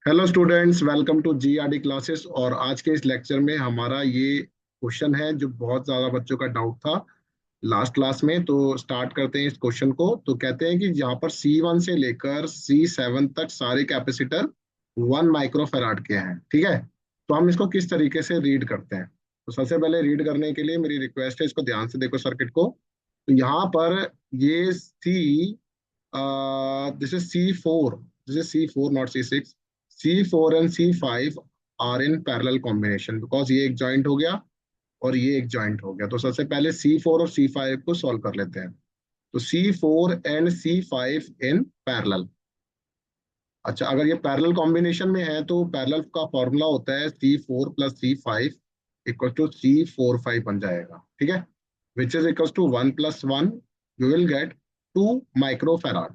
Hello students, welcome to GRD classes. और आज के इस लेक्चर में हमारा ये क्वेश्चन है जो बहुत ज्यादा बच्चों का डाउट था लास्ट क्लास में। तो स्टार्ट करते हैं इस क्वेश्चन को। तो कहते हैं कि यहाँ पर C1 से लेकर C7 तक सारे कैपेसिटर 1 माइक्रोफेराड के हैं, ठीक है। तो हम इसको किस तरीके से रीड करते हैं? तो सबसे पहले रीड करने के लिए मेरी रिक्वेस्ट है, इसको ध्यान से देखो सर्किट को। तो यहाँ पर ये this is C4, this is C4 not C6। C4 and C5 are in parallel combination because ये एक जॉइंट हो गया और ये एक जॉइंट हो गया। तो सबसे पहले C4 और C5 को सॉल्व कर लेते हैं। तो C4 and C5 in parallel. अच्छा, अगर ये पैरेलल कॉम्बिनेशन में है तो पैरेलल का फॉर्मूला होता है C4 plus C5 equal to C45 बन जाएगा, ठीक है। Which is equal to 1 + 1, you will get 2 microfarad.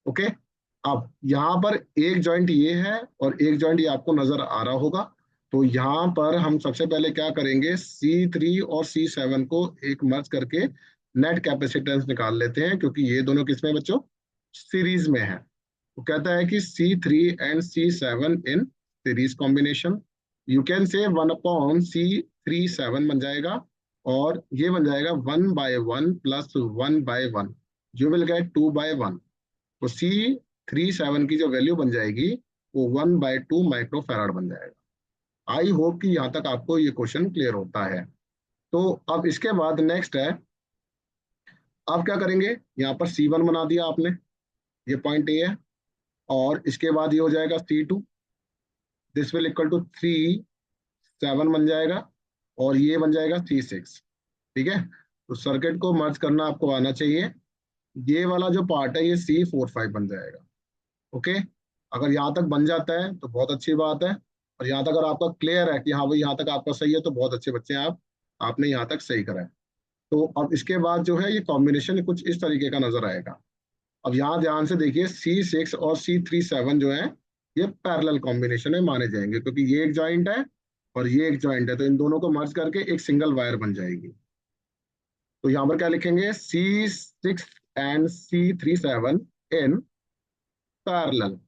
Okay. अब यहाँ पर एक जॉइंट ये है और एक जॉइंट ये आपको नजर आ रहा होगा। तो यहाँ पर हम सबसे पहले क्या करेंगे, C3 और C7 को एक मर्ज करके नेट कैपेसिटेंस निकाल लेते हैं, क्योंकि ये दोनों किसमें बच्चों, सीरीज में है। तो कहता है कि C3 and C7 in series combination, you can say 1/C37 बन जाएगा। और ये बन जाएगा 1/1 + 1/1, यू विल गेट 2/1। तो C37 की जो वैल्यू बन जाएगी वो 1/2 माइक्रोफेराड बन जाएगा। आई होप कि यहाँ तक आपको ये क्वेश्चन क्लियर होता है। तो अब इसके बाद नेक्स्ट है, आप क्या करेंगे, यहाँ पर C1 बना दिया आपने, ये पॉइंट ए है। और इसके बाद ये हो जाएगा C2, this will equal to 3 7 बन जाएगा। और ये बन जाएगा C6, ठीक है। तो सर्किट को मर्ज करना आपको आना चाहिए। ये वाला जो पार्ट है ये C45 बन जाएगा। ओके। अगर यहाँ तक बन जाता है तो बहुत अच्छी बात है। और यहाँ तक अगर आपका क्लियर है कि हाँ भाई यहाँ तक आपका सही है तो बहुत अच्छे बच्चे हैं आप, आपने यहाँ तक सही करा है। तो अब इसके बाद जो है ये कॉम्बिनेशन कुछ इस तरीके का नजर आएगा। अब यहाँ ध्यान से देखिए, C6 और C37 जो है ये पैरेलल कॉम्बिनेशन में माने जाएंगे, क्योंकि ये एक जॉइंट है और ये एक जॉइंट है। तो इन दोनों को मर्ज करके एक सिंगल वायर बन जाएगी। तो यहाँ पर क्या लिखेंगे, C6 and C37 in parallel.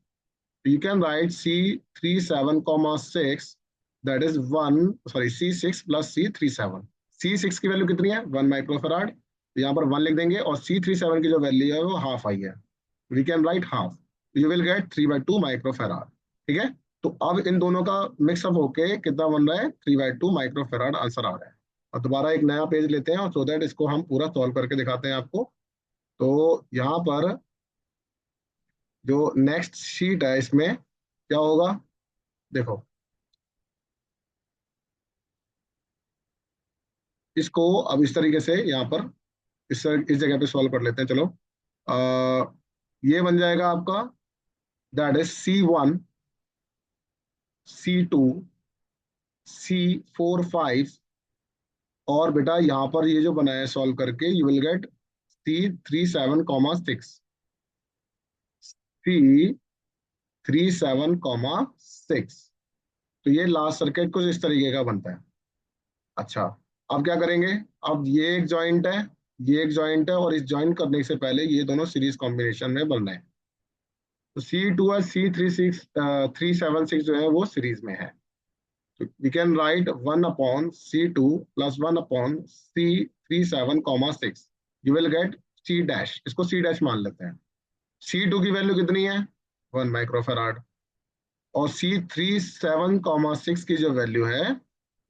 You can write C37 comma 6, that is 1, sorry, C6 plus C37। C6 की वैल्यू कितनी है, 1 माइक्रोफराड। तो यहाँ पर 1 लिख देंगे और C37 की जो वैल्यू है वो हाफ आई है। We can write half, you will get 3/2 microfarad, ठीक है। तो अब इन दोनों का मिक्सअप होके कितना बन रहा है, 3/2 माइक्रोफराड आंसर आ रहा है। और दोबारा एक नया पेज लेते हैं और सो दैट इसको हम पूरा सॉल्व करके दिखाते हैं आपको। तो यहाँ पर जो नेक्स्ट शीट है इसमें क्या होगा, देखो इसको अब इस तरीके से यहाँ पर इस जगह पे सॉल्व कर लेते हैं। चलो, आ, ये बन जाएगा आपका, that is C1 C2 C45। और बेटा यहाँ पर ये जो बनाया है सॉल्व करके, you will gate C37 6, C37 6। तो ये लास्ट सर्किट कुछ इस तरीके का बनता है। अच्छा, अब क्या करेंगे, अब ये एक जॉइंट है, ये एक जॉइंट है, और इस जॉइंट करने से पहले ये दोनों सीरीज कॉम्बिनेशन में बनना है। तो C2 और C3 6 3 7 6 जो है वो सीरीज में है। तो we can write 1/C2 plus 1/C37 6, you will get C dash, इसको C डैश मान लेते हैं। C2 की वैल्यू कितनी है, 1 माइक्रोफराड। और C37 6 की जो वैल्यू है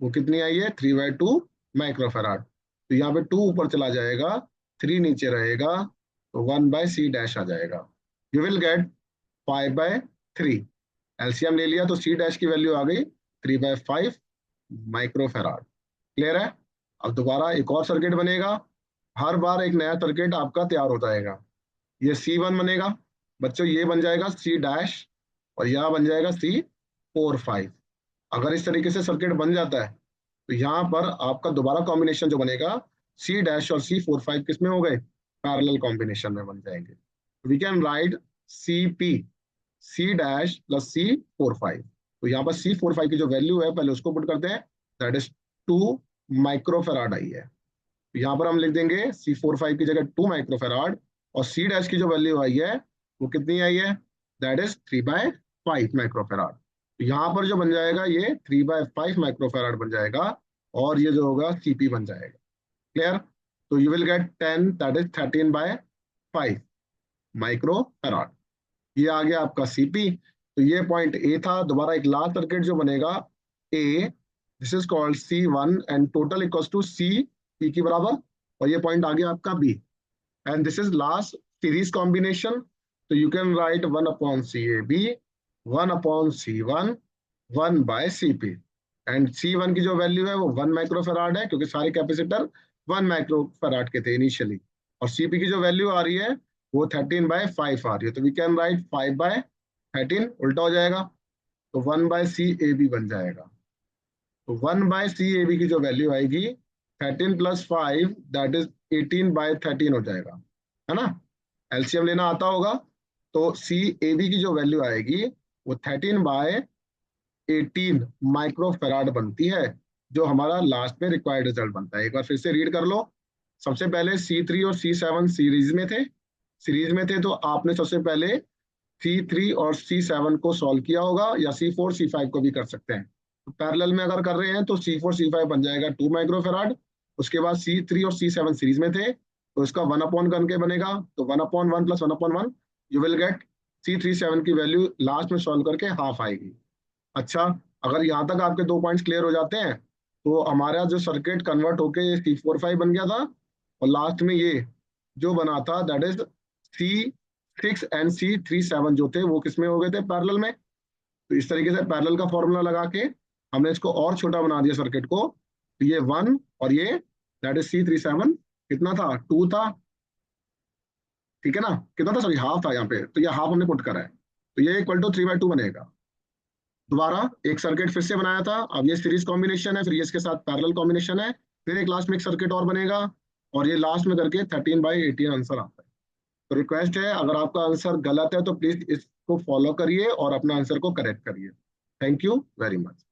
वो कितनी आई है, 3/2 माइक्रोफराड। तो यहाँ पे 2 ऊपर चला जाएगा, 3 नीचे रहेगा, तो 1/C डैश आ जाएगा। You will gate 5/3। एलसीएम ले लिया तो C डैश की वैल्यू आ गई 3/5 माइक्रोफेराड। क्लियर है। अब दोबारा एक और सर्किट बनेगा, हर बार एक नया सर्किट आपका तैयार हो जाएगा। ये C1 बनेगा बच्चों, ये बन जाएगा C डैश, और यहाँ बन जाएगा C45। अगर इस तरीके से सर्किट बन जाता है तो यहाँ पर आपका दोबारा कॉम्बिनेशन जो बनेगा, C डैश और C45 किसमें हो गए, पैरेलल कॉम्बिनेशन में बन जाएंगे। We can write CP, C dash plus C45। तो यहाँ पर C45 की जो वैल्यू है पहले उसको पुट करते हैं, दैट इज 2 माइक्रोफेराड आई है। तो यहाँ पर हम लिख देंगे C45 की जगह 2 माइक्रोफेराड, और C डैश की जो वैल्यू आई है वो कितनी आई है, दैट इज 3/5। 5 माइक्रोफेराड। तो यहाँ पर जो बन जाएगा ये 3/5 माइक्रोफेराड बन जाएगा, और ये जो होगा सीपी बन जाएगा। क्लियर? तो you will gate 10, that is 13/5 microfarad. ये आ गया आपका सीपी। तो ये पॉइंट ए था। दोबारा एक लास्ट सर्किट जो बनेगा ए, this is called C1 and total equals to C P की बराबर, और ये पॉइंट आ गया आपका B, and this is last series combination. तो you can write 1/CAB, 1/C1, 1/CP, and C1 की जो वैल्यू है वो 1 माइक्रोफेराड है, क्योंकि सारे कैपेसिटर 1 माइक्रोफेराड के थे इनिशियली, और सीपी की जो वैल्यू आ रही है वो 13/5 आ रही है। तो वी कैन राइट 5/13, उल्टा हो जाएगा, तो 1/CAB बन जाएगा। तो 1/CAB की जो वैल्यू आएगी 13 + 5, दैट इज 18/13 हो जाएगा, है ना? एलसीएम लेना आता होगा। तो CAB की जो वैल्यू आएगी वो 13/18 माइक्रोफेराड बनती है, जो हमारा लास्ट में रिक्वायर्ड रिजल्ट बनता है। एक बार फिर से रीड कर लो। सबसे पहले C3 और C7 सीरीज में थे, तो आपने सबसे पहले C3 और C7 को सॉल्व किया होगा, या C4 C5 को भी कर सकते हैं। तो पैरेलल में अगर कर रहे हैं तो C4 C5 बन जाएगा 2 माइक्रोफेराड। उसके बाद C3 और C7 सीरीज में थे, तो इसका 1/1 करके बनेगा, तो 1/1 + 1/1, यू विल गेट C37 की वैल्यू लास्ट में सॉल्व करके हाफ आएगी। अच्छा, अगर यहाँ तक आपके 2 पॉइंट्स क्लियर हो जाते हैं, तो हमारा जो सर्किट कन्वर्ट होके C45 बन गया था, और लास्ट में ये जो बना था that is C6 and C37 जो थे वो किसमें हो गए थे, पैरेलल में। तो इस तरीके से पैरेलल का फॉर्मूला लगा के हमने इसको और छोटा बना दिया सर्किट को। तो ये 1 और ये दैट इज C37 कितना था, 2 था, ठीक है ना? कितना था, सॉरी हाफ था यहाँ पे, तो ये हाफ हमने पुट करा है, तो ये इक्वल टू 3/2 बनेगा। दोबारा एक सर्किट फिर से बनाया था, अब ये सीरीज कॉम्बिनेशन है, फिर ये इसके साथ पैरेलल कॉम्बिनेशन है, फिर एक लास्ट में एक सर्किट और बनेगा, और ये लास्ट में करके 13/18 आंसर आता है। तो रिक्वेस्ट है, अगर आपका आंसर गलत है तो प्लीज इसको फॉलो करिए और अपना आंसर को करेक्ट करिए। Thank you very much.